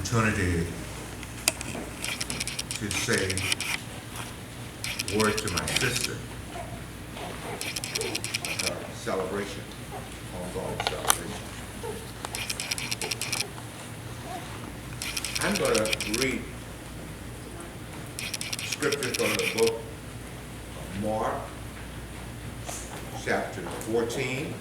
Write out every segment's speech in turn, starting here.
opportunity to say a word to my sister, her celebration, homegoing celebration. I'm going to read scripture from the book of Mark, chapter 14.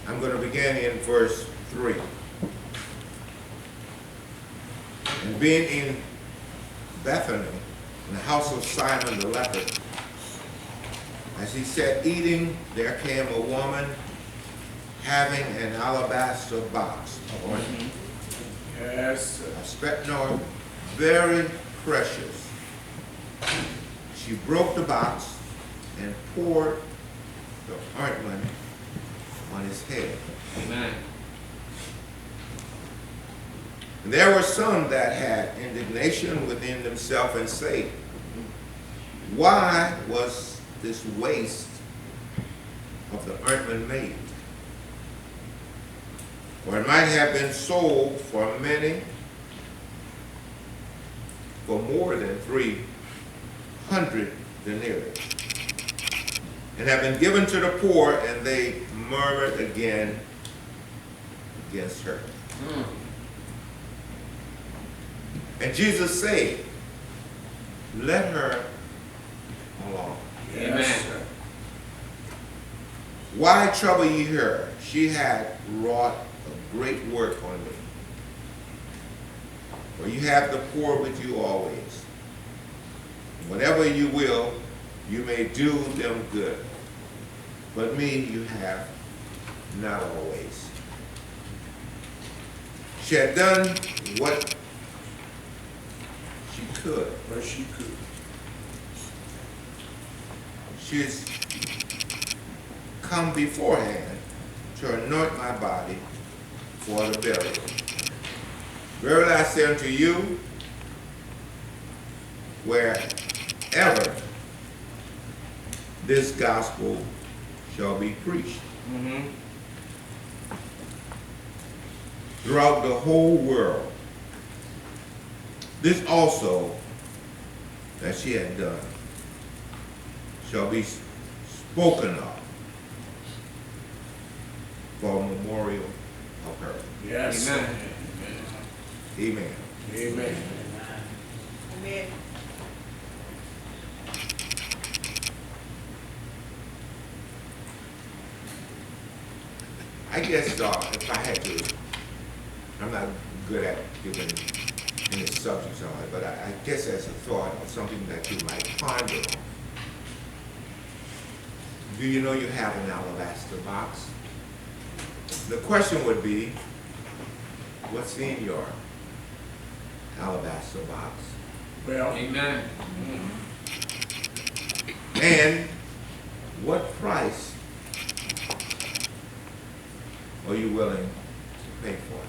I'm going to begin in verse 3. And being in Bethany, in the house of Simon the leper, as he sat eating, there came a woman having an alabaster box of ointment. Yes. A spikenard, very precious. She broke the box and poured the ointment on his head. Amen. And there were some that had indignation within themselves and say, why was this waste of the ointment made? For it might have been sold for more than 300 denarii, and have been given to the poor, and they murmured again against her. And Jesus said, let her alone. Amen. Why trouble ye her? She had wrought a great work on me. For you have the poor with you always. Whenever you will, you may do them good. But me you have not always. She had done what she could. But she could. She's come beforehand to anoint my body for the burial. Verily I say unto you, wherever this gospel shall be preached, throughout the whole world, this also that she had done shall be spoken of for a memorial of her. Yes. Amen. Amen. Amen. Amen. I guess if I had to, I'm not good at giving any subjects on it, but I guess as a thought or something that you might ponder on. Do you know you have an alabaster box? The question would be, what's in your alabaster box? Well, Amen. And what price are you willing to pay for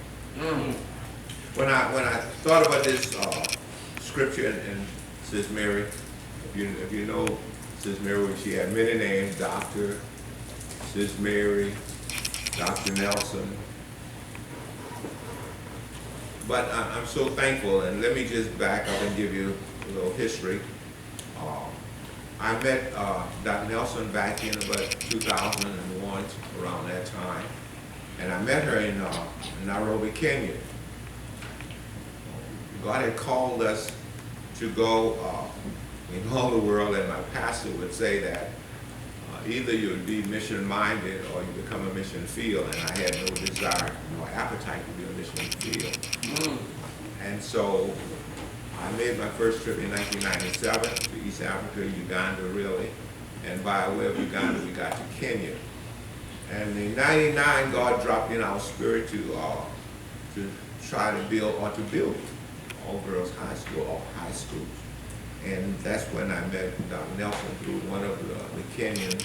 it? When I thought about this scripture and Sis Mary, if you know Sis Mary, she had many names: Doctor, Sis Mary, Dr. Nelson. But I'm so thankful, and let me just back up and give you a little history. I met Dr. Nelson back in about 2001, around that time, and I met her in Nairobi, Kenya. God had called us to go in all the world, and my pastor would say that either you would be mission-minded or you become a mission field, and I had no desire, no appetite to be a mission field. And so I made my first trip in 1997 to East Africa, Uganda really, and by way of Uganda we got to Kenya. And in '99 God dropped in our spirit to try to build all girls high school or high schools. And that's when I met Dr. Nelson through one of the Kenyans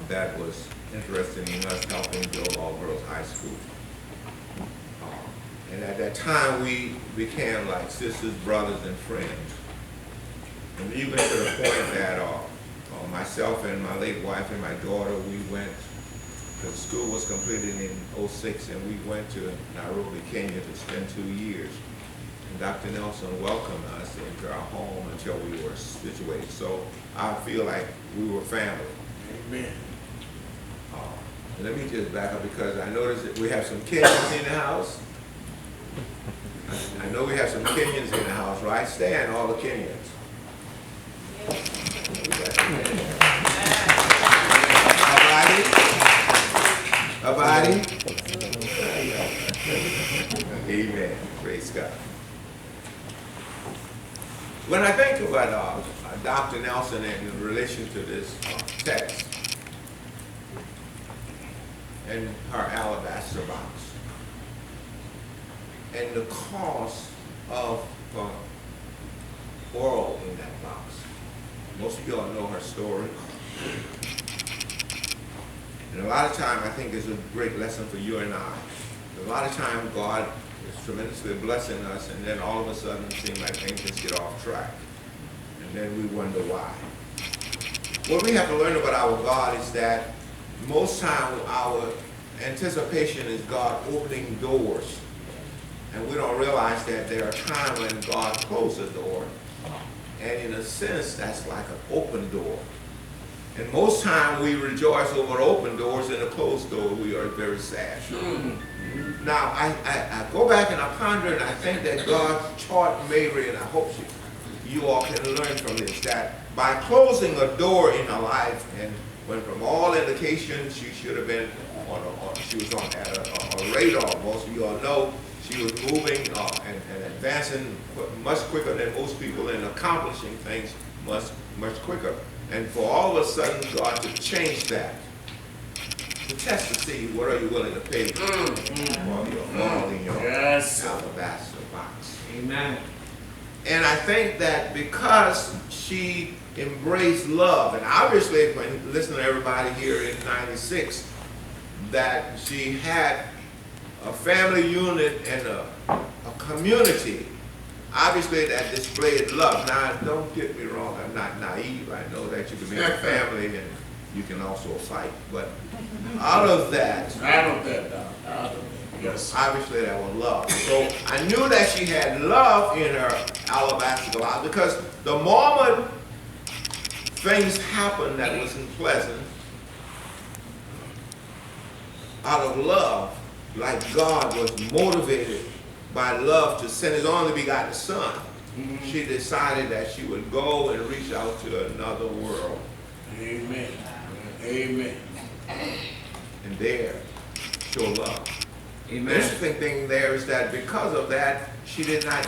that was interested in us helping build all girls high school. And at that time we became like sisters, brothers, and friends. And even to the point that myself and my late wife and my daughter, we went, the school was completed in '06, and we went to Nairobi, Kenya to spend 2 years. And Dr. Nelson welcomed us into our home until we were situated. So I feel like we were family. Amen. Let me just back up because I noticed that we have some Kenyans in the house. I know we have some Kenyans in the house, right? Stand, all the Kenyans. Abadi? Amen. Praise God. When I think about Dr. Nelson in relation to this text and her alabaster box and the cost of oil in that box, most of y'all know her story. And a lot of time, I think it's a great lesson for you and I. A lot of time, God is tremendously blessing us, and then all of a sudden, it seems like things just get off track. And then we wonder why. What we have to learn about our God is that most time, our anticipation is God opening doors. And we don't realize that there are times when God closes a door. And in a sense, that's like an open door. And most time we rejoice over open doors, and a closed door we are very sad. Now, I go back and I ponder, and I think that God taught Mary, and I hope you all can learn from this, that by closing a door in her life, and when from all indications she should have been she was on a radar. Most of you all know she was moving and advancing much quicker than most people and accomplishing things much quicker. And for all of a sudden, God to change that, to test to see what are you willing to pay for your oil in your alabaster box. Amen. And I think that because she embraced love, and obviously when listening to everybody here in '96, that she had a family unit and a community, obviously that displayed love. Now, don't get me wrong, I'm not naive. I know that you can be in a family and you can also fight. But out of that, Yes. obviously that was love. So I knew that she had love in her alabaster box, because the moment things happened that wasn't pleasant, out of love, like God was motivated by love to send his only begotten son, she decided that she would go and reach out to another world. Amen. Amen. And there, show love. Amen. The interesting thing there is that because of that, she did not